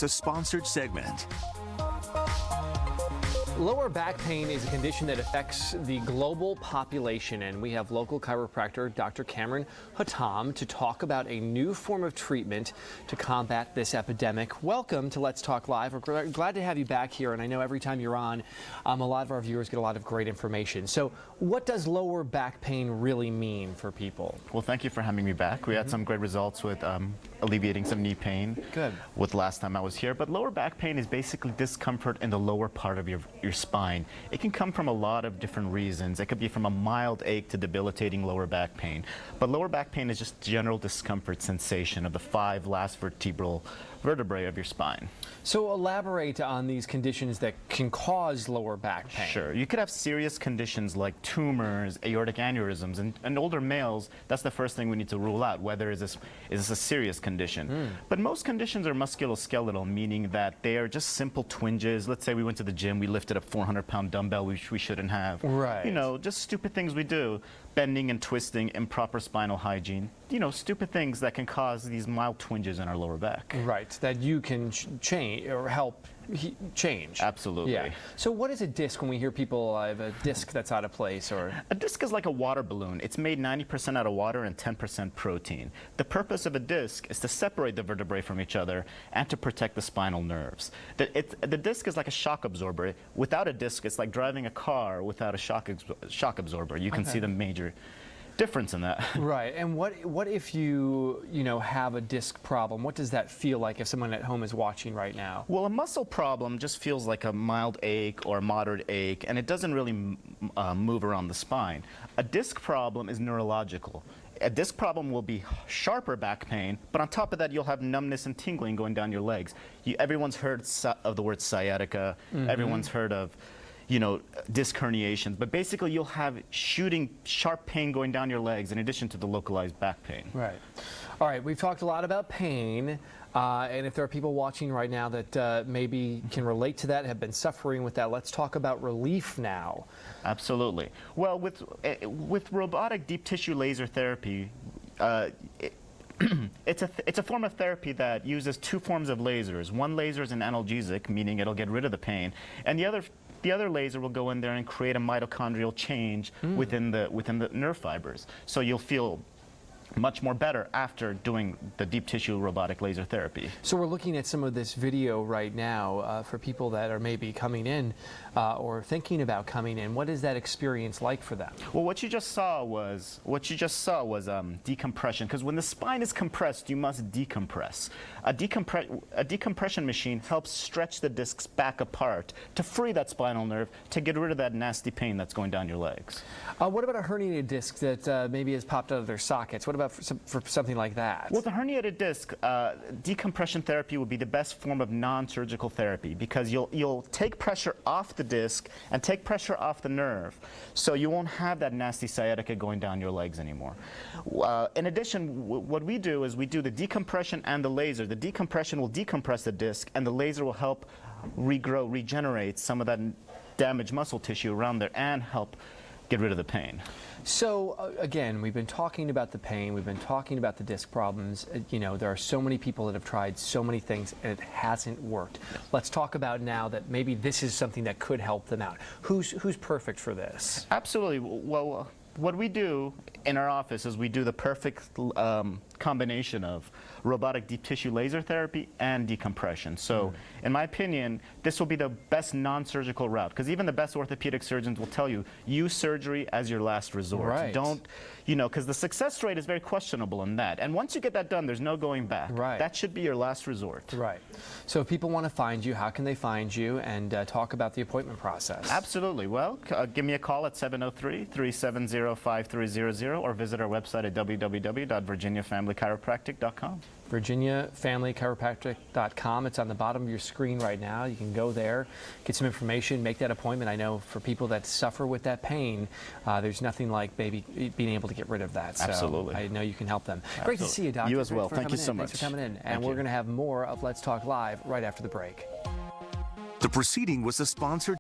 It's a sponsored segment. Lower back pain is a condition that affects the global population, and we have local chiropractor Dr. Cameron Hatam to talk about a new form of treatment to combat this epidemic. Welcome to Let's Talk Live. We're glad to have you back here, and I know every time you're on, a lot of our viewers get a lot of great information. So what does lower back pain really mean for people? Well, thank you for having me back. We had some great results with alleviating some knee pain. Good. With last time I was here. But lower back pain is basically discomfort in the lower part of your spine. It can come from a lot of different reasons. It could be from a mild ache to debilitating lower back pain. But lower back pain is just general discomfort sensation of the 5 last vertebral vertebrae of your spine. So elaborate on these conditions that can cause lower back pain. Sure. You could have serious conditions like tumors, aortic aneurysms, and older males, that's the first thing we need to rule out, whether is this a serious condition. But most conditions are musculoskeletal, meaning that they are just simple twinges. Let's say we went to the gym, we lifted a 400-pound dumbbell which we shouldn't have. Right. You know, just stupid things we do. Bending and twisting, improper spinal hygiene. You know, stupid things that can cause these mild twinges in our lower back. Right, that you can change or help change. Absolutely. Yeah. So what is a disc when we hear people have a disc that's out of place? Or a disc is like a water balloon. It's made 90% out of water and 10% protein. The purpose of a disc is to separate the vertebrae from each other and to protect the spinal nerves. The disc is like a shock absorber. Without a disc, it's like driving a car without a shock absorber. You can see the major difference in that. Right. And what if you have a disc problem? What does that feel like if someone at home is watching right now? Well, a muscle problem just feels like a mild ache or a moderate ache, and it doesn't really move around the spine. A disc problem is neurological. A disc problem will be sharper back pain, but on top of that, you'll have numbness and tingling going down your legs. Everyone's heard of the word sciatica. Everyone's heard of disc herniations, but basically you'll have shooting sharp pain going down your legs in addition to the localized back pain. Right. All right, we've talked a lot about pain, and if there are people watching right now that maybe can relate to that, have been suffering with that, let's talk about relief now. Absolutely. Well, with robotic deep tissue laser therapy, it's a form of therapy that uses 2 forms of lasers. One laser is an analgesic, meaning it'll get rid of the pain, and the other laser will go in there and create a mitochondrial change within the nerve fibers. So you'll feel much more better after doing the deep tissue robotic laser therapy. So we're looking at some of this video right now for people that are maybe coming in or thinking about coming in. What is that experience like for them? Well, what you just saw was decompression, because when the spine is compressed, you must decompress. A decompression machine helps stretch the discs back apart to free that spinal nerve to get rid of that nasty pain that's going down your legs. What about a herniated disc that maybe has popped out of their sockets? What about for something like that? Well, the herniated disc, decompression therapy would be the best form of non-surgical therapy, because you'll take pressure off the disc and take pressure off the nerve, so you won't have that nasty sciatica going down your legs anymore. In addition, what we do is we do the decompression and the laser. The decompression will decompress the disc, and the laser will help regrow, regenerate some of that damaged muscle tissue around there and help get rid of the pain. So again, we've been talking about the pain, we've been talking about the disc problems. There are so many people that have tried so many things and it hasn't worked. Let's talk about now that maybe this is something that could help them out. Who's perfect for this? Absolutely. Well, what we do in our office is we do the perfect combination of robotic deep tissue laser therapy and decompression. So in my opinion, this will be the best non-surgical route, because even the best orthopedic surgeons will tell you, use surgery as your last resort. Right. Don't, because the success rate is very questionable in that. And once you get that done, there's no going back. Right. That should be your last resort. Right. So if people want to find you, how can they find you, and talk about the appointment process? Absolutely. Well, give me a call at 703-370-5300 or visit our website at www.virginiafamilychiropractic.com. VirginiaFamilyChiropractic.com. It's on the bottom of your screen right now. You can go there, get some information, make that appointment. I know for people that suffer with that pain, there's nothing like being able to get rid of that. So Absolutely. I know you can help them. Absolutely. Great to see you, Doctor. You as well. Thank you so much. Thanks for coming in. And we're going to have more of Let's Talk Live right after the break. The proceeding was a sponsored